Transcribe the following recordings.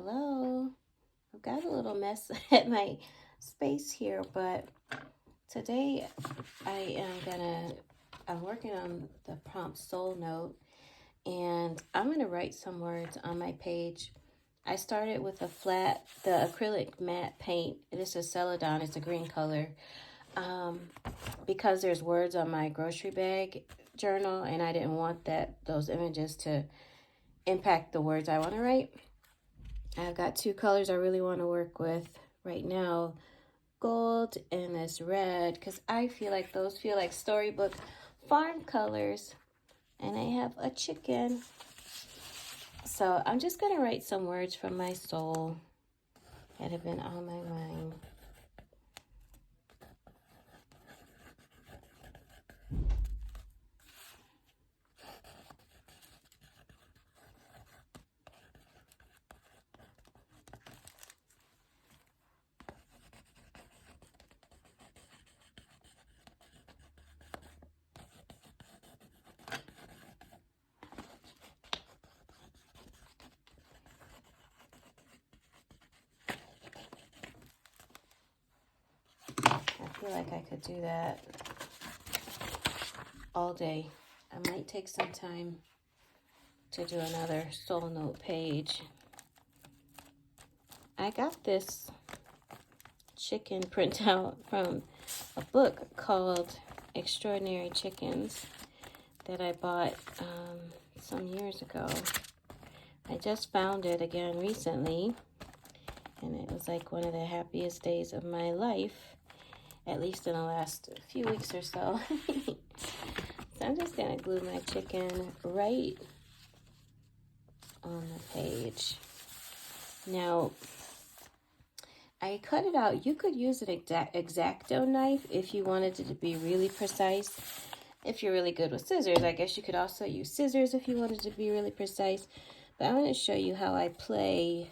Hello. I've got a little mess at my space here, but today I'm working on the prompt soul note, and I'm gonna write some words on my page. I started with the acrylic matte paint. This is Celadon, it's a green color. Because there's words on my grocery bag journal, and I didn't want those images to impact the words I want to write. I've got two colors I really want to work with right now, gold and this red, because I feel like those feel like storybook farm colors, and I have a chicken. So I'm just going to write some words from my soul that have been on my mind. I feel like I could do that all day. I might take some time to do another soul note page. I got this chicken printout from a book called Extraordinary Chickens that I bought some years ago. I just found it again recently, and it was like one of the happiest days of my life, at least in the last few weeks or so. So I'm just gonna glue my chicken right on the page. Now, I cut it out. You could use an X-Acto knife if you wanted it to be really precise. If you're really good with scissors, I guess you could also use scissors if you wanted to be really precise. But I'm going to show you how I play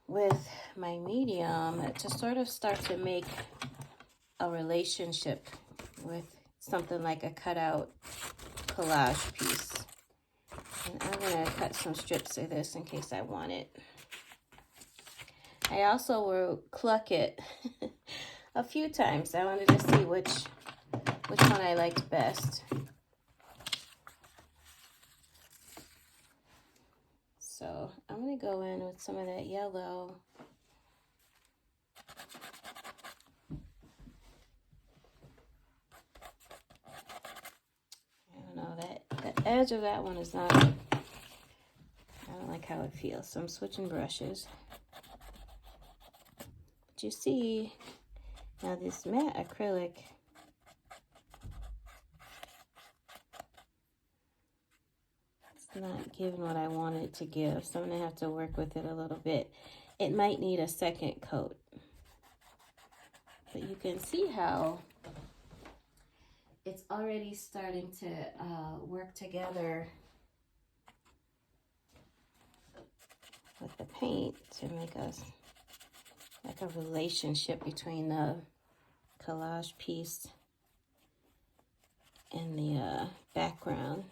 with my medium to sort of start to make a relationship with something like a cutout collage piece. And I'm going to cut some strips of this in case I want it. I also wrote Cluck It a few times. I wanted to see which one I liked best. So I'm going to go in with some of that yellow. I don't know, the edge of that one is not, I don't like how it feels, so I'm switching brushes. But you see, now this matte acrylic, it's not giving what I want it to give, so I'm going to have to work with it a little bit. It might need a second coat. But you can see how it's already starting to work together with the paint to make us like a relationship between the collage piece and the background.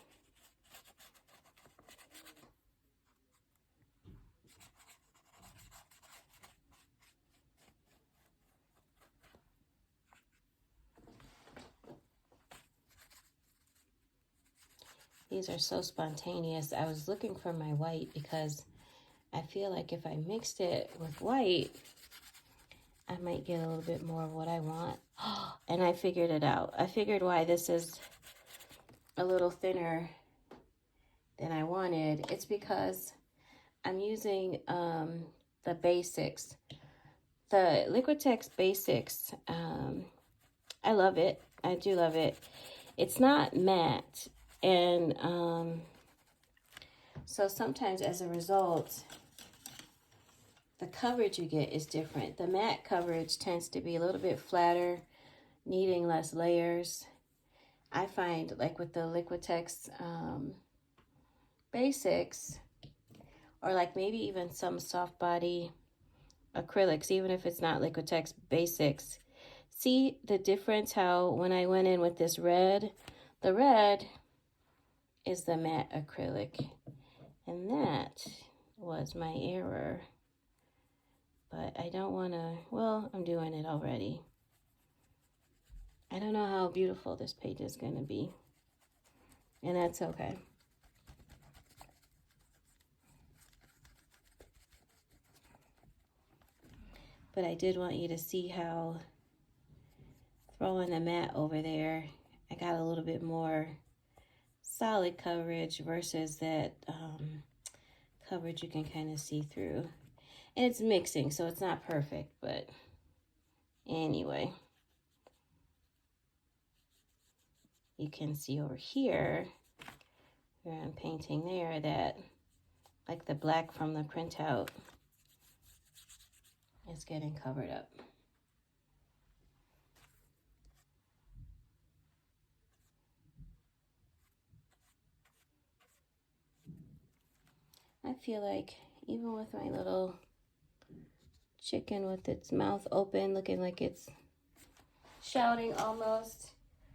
These are so spontaneous. I was looking for my white because I feel like if I mixed it with white, I might get a little bit more of what I want. And I figured it out. I figured why this is a little thinner than I wanted. It's because I'm using the basics. The Liquitex Basics, I love it. I do love it. It's not matte. And so sometimes as a result, the coverage you get is different. The matte coverage tends to be a little bit flatter, needing less layers. I find like with the Liquitex Basics, or like maybe even some soft body acrylics, even if it's not Liquitex Basics, see the difference how when I went in with this red, the red is the matte acrylic, and that was my error. But I don't want to, well, I'm doing it already. I don't know how beautiful this page is going to be. And that's okay. But I did want you to see how throwing the mat over there, I got a little bit more solid coverage versus that coverage you can kind of see through. And it's mixing, so it's not perfect, but anyway. You can see over here, where I'm painting there, that like the black from the printout is getting covered up. I feel like even with my little chicken with its mouth open, looking like it's shouting almost,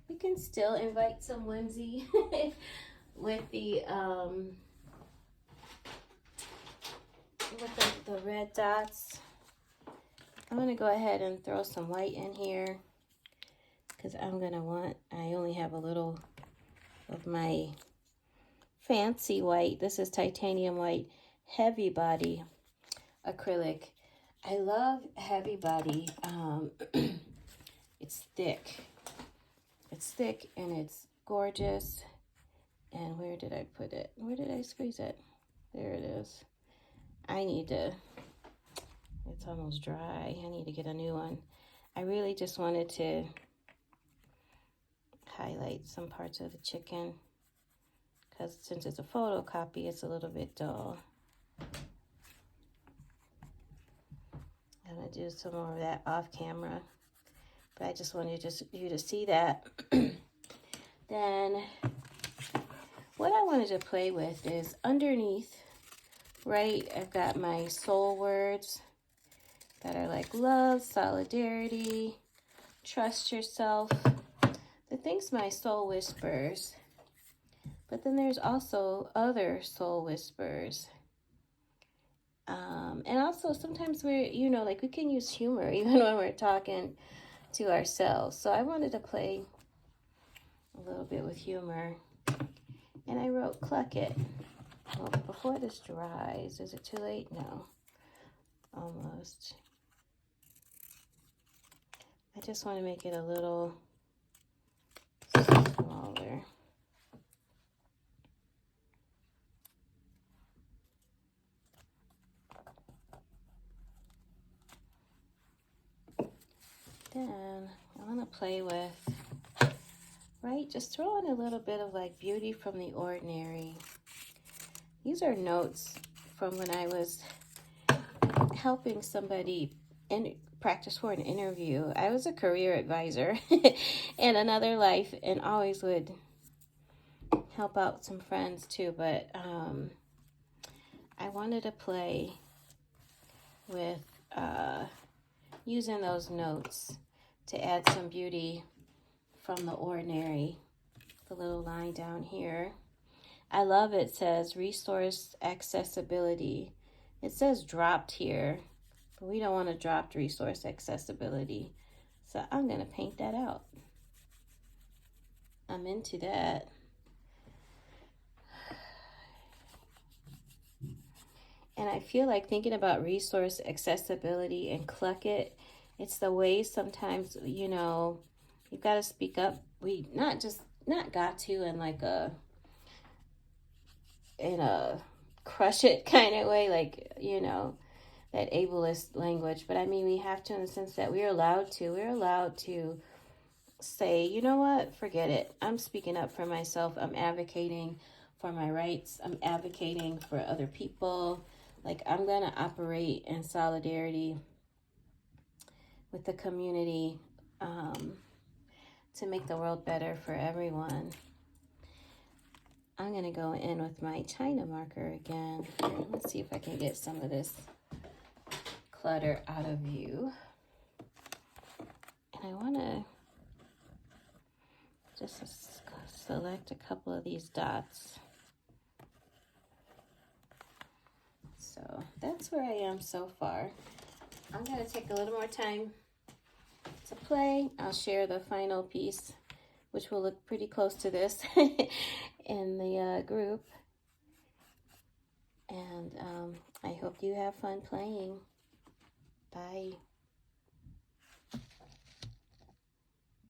we can still invite some whimsy with the red dots. I'm gonna go ahead and throw some white in here because I'm gonna want, I only have a little of my fancy white. This is titanium white, heavy body acrylic. I love heavy body. It's thick. It's thick and it's gorgeous. And where did I put it? Where did I squeeze it? There it is. I need to, it's almost dry. I need to get a new one. I really just wanted to highlight some parts of the chicken because since it's a photocopy, it's a little bit dull. I'm gonna do some more of that off camera, but I just wanted you to see that. Then what I wanted to play with is underneath, right, I've got my soul words that are like love, solidarity, trust yourself, the things my soul whispers. But then there's also other soul whispers. And also sometimes we're, you know, like we can use humor even when we're talking to ourselves. So I wanted to play a little bit with humor. And I wrote Cluck It. Well, before this dries, is it too late? No, almost. I just want to make it a little smaller. Then I want to play with, right, just throw in a little bit of like beauty from the ordinary. These are notes from when I was helping somebody practice for an interview. I was a career advisor in another life and always would help out some friends too, but I wanted to play with using those notes to add some beauty from the ordinary. The little line down here. I love it says resource accessibility. It says dropped here, but we don't want a dropped resource accessibility. So I'm going to paint that out. I'm into that. And I feel like thinking about resource accessibility and Cluck It, it's the way sometimes, you know, you've got to speak up. We not got to in a crush it kind of way, like, you know, that ableist language. But I mean, we have to in the sense that we're allowed to say, you know what, forget it. I'm speaking up for myself. I'm advocating for my rights. I'm advocating for other people. Like, I'm going to operate in solidarity with the community to make the world better for everyone. I'm going to go in with my China marker again. Let's see if I can get some of this clutter out of view. And I want to just select a couple of these dots. So that's where I am so far. I'm going to take a little more time to play. I'll share the final piece, which will look pretty close to this in the group. And I hope you have fun playing. Bye.